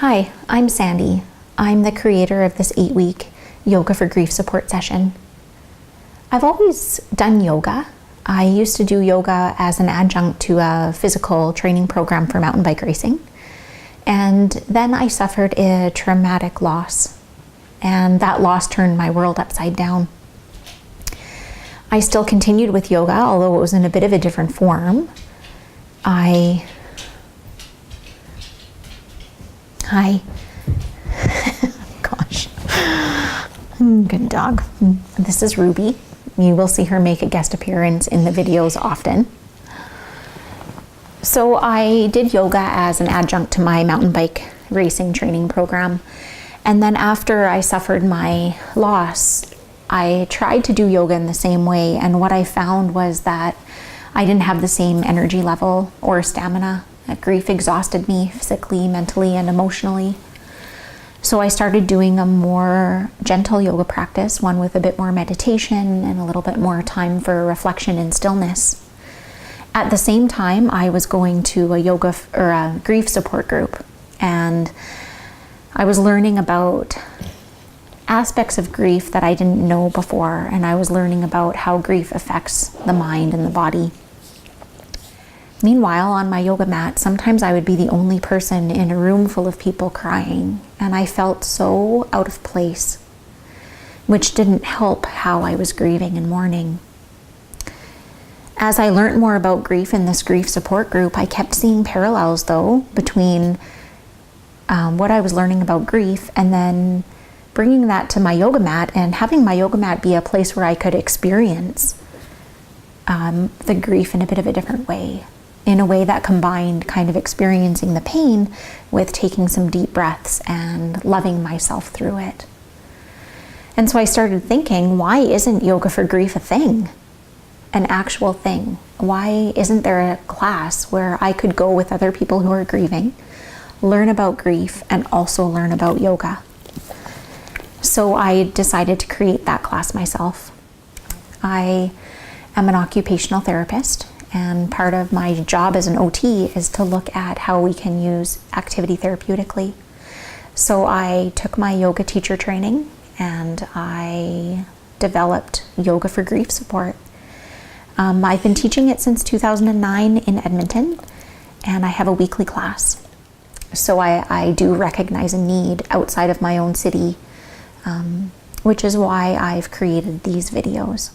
Hi, I'm Sandy. I'm the creator of this 8-week Yoga for Grief support session. I've always done yoga. I used to do yoga as an adjunct to a physical training program for mountain bike racing. And then I suffered a traumatic loss, and that loss turned my world upside down. I still continued with yoga, although it was in a bit of a different form. Hi. Gosh. Good dog. This is Ruby. You will see her make a guest appearance in the videos often. So I did yoga as an adjunct to my mountain bike racing training program. And then after I suffered my loss, I tried to do yoga in the same way. And what I found was that I didn't have the same energy level or stamina. Grief exhausted me physically, mentally, and emotionally. So I started doing a more gentle yoga practice, one with a bit more meditation and a little bit more time for reflection and stillness. At the same time, I was going to a yoga or a grief support group, and I was learning about aspects of grief that I didn't know before, and I was learning about how grief affects the mind and the body. Meanwhile, on my yoga mat, sometimes I would be the only person in a room full of people crying, and I felt so out of place, which didn't help how I was grieving and mourning. As I learned more about grief in this grief support group, I kept seeing parallels, though, between what I was learning about grief and then bringing that to my yoga mat and having my yoga mat be a place where I could experience the grief in a bit of a different way. In a way that combined kind of experiencing the pain with taking some deep breaths and loving myself through it. And so I started thinking, why isn't yoga for grief a thing? An actual thing? Why isn't there a class where I could go with other people who are grieving, learn about grief, and also learn about yoga? So I decided to create that class myself. I am an occupational therapist, and part of my job as an OT is to look at how we can use activity therapeutically. So I took my yoga teacher training and I developed yoga for grief support. I've been teaching it since 2009 in Edmonton, and I have a weekly class. So I do recognize a need outside of my own city, which is why I've created these videos.